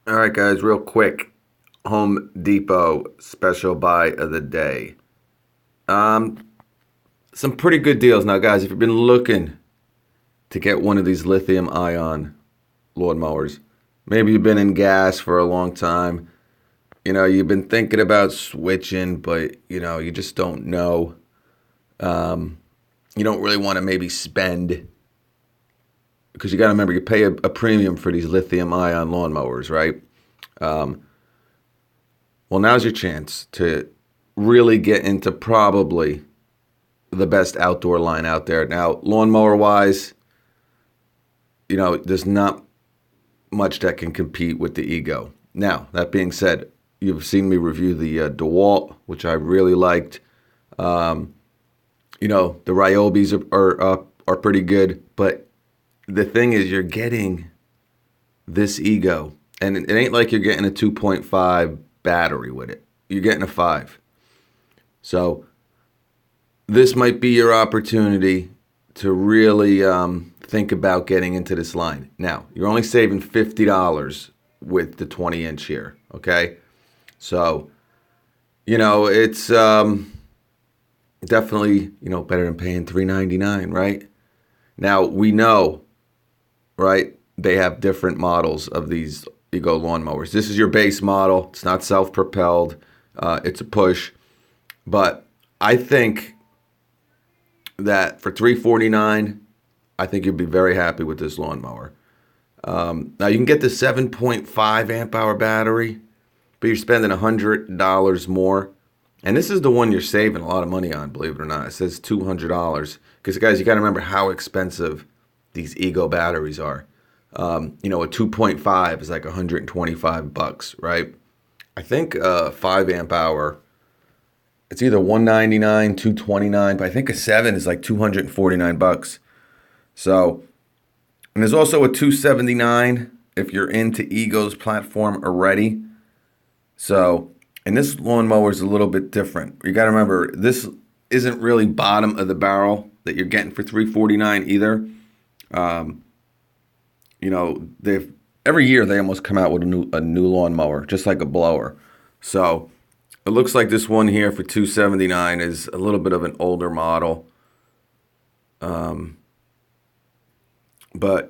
All right, guys, real quick. Home Depot special buy of the day. Um, some pretty good deals now, guys. If you've been looking to get one of these lithium ion lawnmowers, maybe you've been in gas for a long time. You've been thinking about switching, but you just don't know. You don't really want to maybe spend because you got to remember you pay a premium for these lithium ion lawnmowers, right? Um, Well, now's your chance to really get into probably the best outdoor line out there. Now, lawnmower wise, there's not much that can compete with the Ego. Now, that being said, you've seen me review the DeWalt, which I really liked. Um, the Ryobis are pretty good, but the thing is, you're getting this Ego, and it ain't like you're getting a 2.5 battery with it. You're getting a 5. So this might be your opportunity to really think about getting into this line. Now, you're only saving $50 with the 20-inch here, okay? So, it's definitely, better than paying $399, right? Now, we know, right, they have different models of these Ego lawnmowers. This is your base model. It's not self-propelled. It's a push. But I think that for $349, I think you'd be very happy with this lawnmower. Now you can get the 7.5 amp hour battery, but you're spending $100 more. And this is the one you're saving a lot of money on, believe it or not. It says $200. Because guys, you got to remember how expensive these Ego batteries are. A 2.5 is like 125 bucks, right? I think 5 amp hour, it's either 199, 229, but I think a 7 is like 249 bucks. So, and there's also a 279 if you're into Ego's platform already. So, and this lawnmower is a little bit different. You got to remember, this isn't really bottom of the barrel that you're getting for 349 either. They've every year they almost come out with a new lawnmower, just like a blower. So it looks like this one here for 279 is a little bit of an older model. But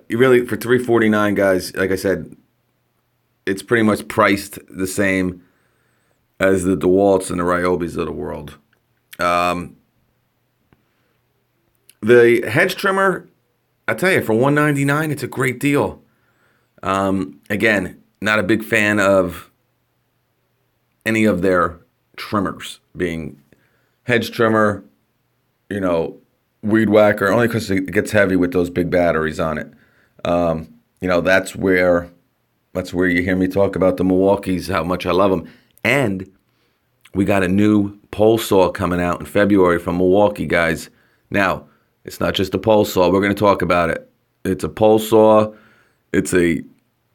you really for 349, guys, like I said, it's pretty much priced the same as the DeWalts and the Ryobis of the world. The hedge trimmer, I tell you, for 199, it's a great deal. Again, not a big fan of any of their trimmers, being hedge trimmer, weed whacker, only because it gets heavy with those big batteries on it. That's where you hear me talk about the Milwaukees, how much I love them. And we got a new pole saw coming out in February from Milwaukee, guys. Now, it's not just a pole saw. We're going to talk about it. It's a pole saw. It's a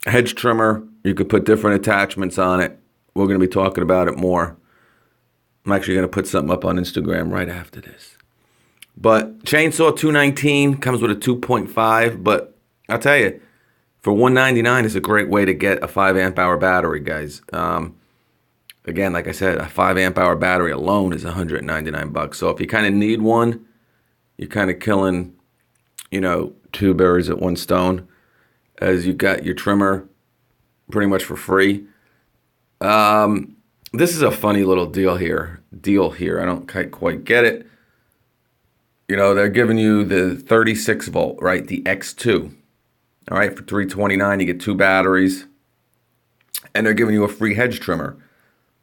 hedge trimmer. You could put different attachments on it. We're going to be talking about it more. I'm actually going to put something up on Instagram right after this. But chainsaw 219 comes with a 2.5. But I'll tell you, for 199 is a great way to get a 5 amp hour battery, guys. Again, like I said, a 5 amp hour battery alone is 199 bucks. So if you kind of need one, you're kind of killing, two birds at one stone, as you got your trimmer pretty much for free. This is a funny little deal here. I don't quite get it. They're giving you the 36 volt, right? The X2. All right, for $329, you get 2 batteries, and they're giving you a free hedge trimmer.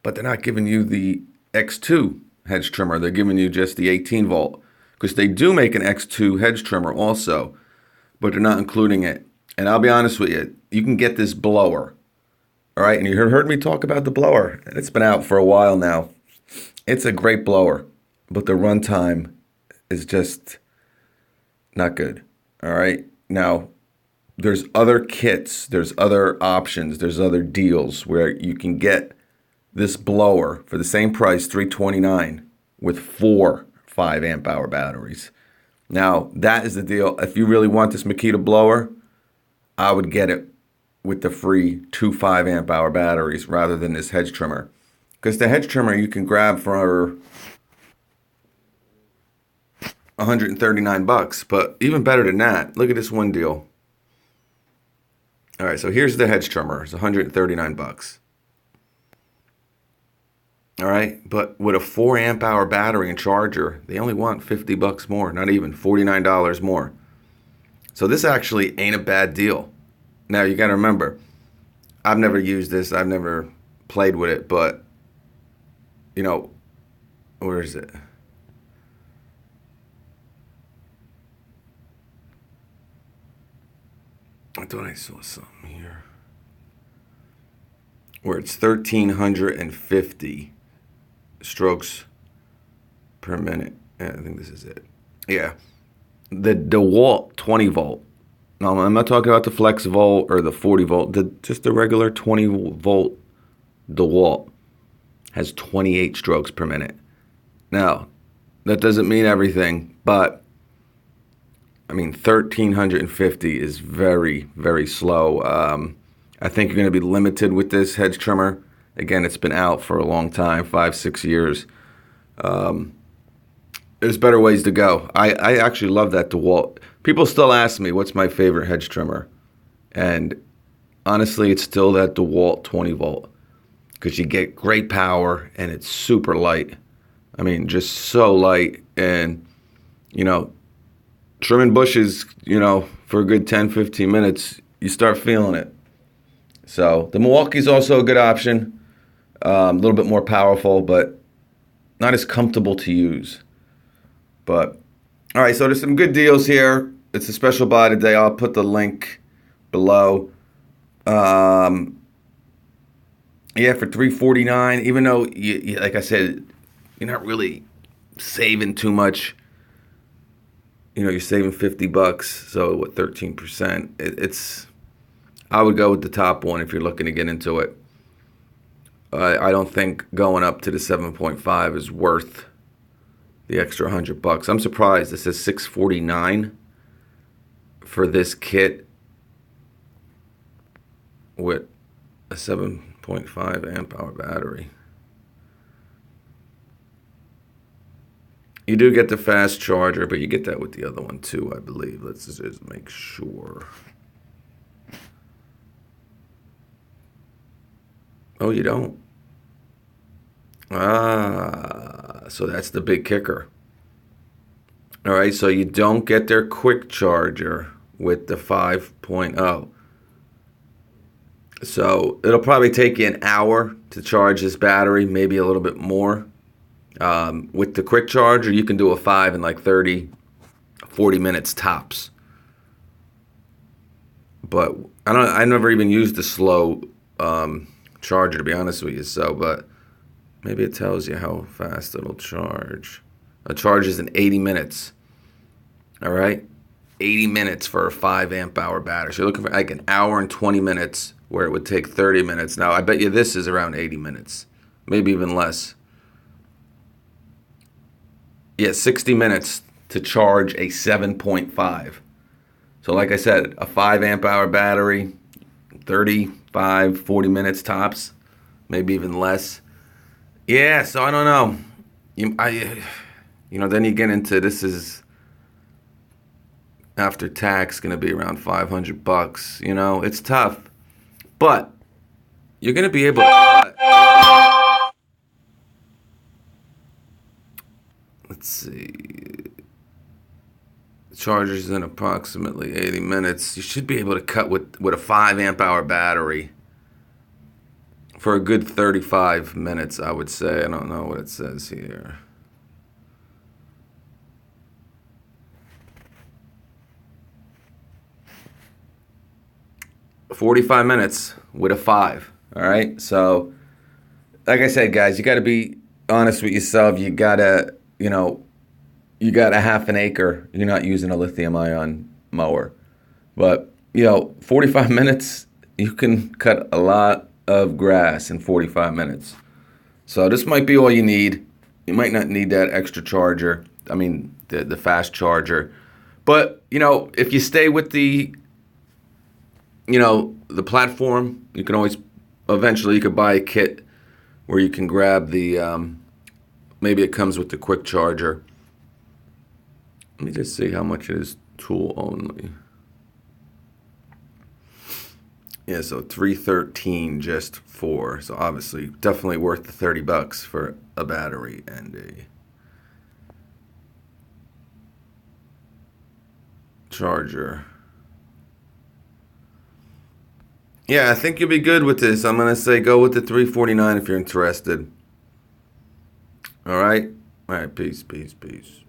But they're not giving you the X2 hedge trimmer. They're giving you just the 18 volt. Because they do make an X2 hedge trimmer also, but they're not including it. And I'll be honest with you, you can get this blower. All right, and you heard me talk about the blower. It's been out for a while now. It's a great blower, but the runtime is just not good. All right, now there's other kits, there's other options, there's other deals where you can get this blower for the same price, $329, with 4 5 amp hour batteries. Now, that is the deal. If you really want this Makita blower, I would get it with the free two 5 amp hour batteries rather than this hedge trimmer. Because the hedge trimmer you can grab for $139, but even better than that, look at this one deal. All right, so here's the hedge trimmer. It's $139. All right, but with a 4 amp hour battery and charger, they only want $50 more, not even $49 more. So this actually ain't a bad deal. Now you got to remember, I've never used this, I've never played with it, but you know, where is it? I thought I saw something here where it's 1,350 strokes per minute. Yeah, I think this is it. Yeah, the DeWalt 20 volt. No, I'm not talking about the Flex Volt or the 40 volt. Just the regular 20 volt DeWalt has 28 strokes per minute. Now, that doesn't mean everything, but I mean, 1,350 is very, very slow. I think you're going to be limited with this hedge trimmer. Again, it's been out for a long time, 5-6 years. There's better ways to go. I actually love that DeWalt. People still ask me, what's my favorite hedge trimmer? And honestly, it's still that DeWalt 20 volt because you get great power and it's super light. I mean, just so light. And, you know, trimming bushes, you know, for a good 10, 15 minutes, you start feeling it. So the Milwaukee's also a good option. A little bit more powerful, but not as comfortable to use. But, all right, so there's some good deals here. It's a special buy today. I'll put the link below. Yeah, for $349, even though, you, like I said, you're not really saving too much. You know, you're saving $50, so what, 13%? It's, I would go with the top one if you're looking to get into it. I don't think going up to the 7.5 is worth the extra $100. I'm surprised. This is $649 for this kit with a 7.5 amp hour battery. You do get the fast charger, but you get that with the other one too, I believe. Let's just make sure. Oh, you don't? So that's the big kicker. All right, so you don't get their quick charger with the 5.0. So it'll probably take you an hour to charge this battery, maybe a little bit more. With the quick charger, you can do a 5 in like 30, 40 minutes tops. But I never even used the slow charger, to be honest with you. So, but maybe it tells you how fast it'll charge. It charges in 80 minutes. All right, 80 minutes for a 5 amp hour battery. So you're looking for like an hour and 20 minutes where it would take 30 minutes. Now, I bet you this is around 80 minutes, maybe even less. Yeah, 60 minutes to charge a 7.5. So like I said, a 5 amp hour battery, 35, 40 minutes tops, maybe even less. Yeah, so I don't know. Then you get into, this is after tax going to be around $500. You know, it's tough, but you're going to be able to. Let's see. Charges in approximately 80 minutes. You should be able to cut with a 5 amp hour battery for a good 35 minutes, I would say. I don't know what it says here. $45 minutes with a 5. All right. So, like I said, guys, you got to be honest with yourself. You got to, you got a half an acre. You're not using a lithium ion mower. But, 45 minutes, you can cut a lot of grass in 45 minutes. So this might be all you need. You might not need that extra charger. I mean, the fast charger. But, if you stay with the, the platform, you can always, eventually you could buy a kit where you can grab the, maybe it comes with the quick charger. Let me just see how much it is tool only. Yeah, so 313 just for. So obviously definitely worth the $30 for a battery and a charger. Yeah, I think you'll be good with this. I'm going to say go with the 349 if you're interested. All right? All right, peace, peace, peace.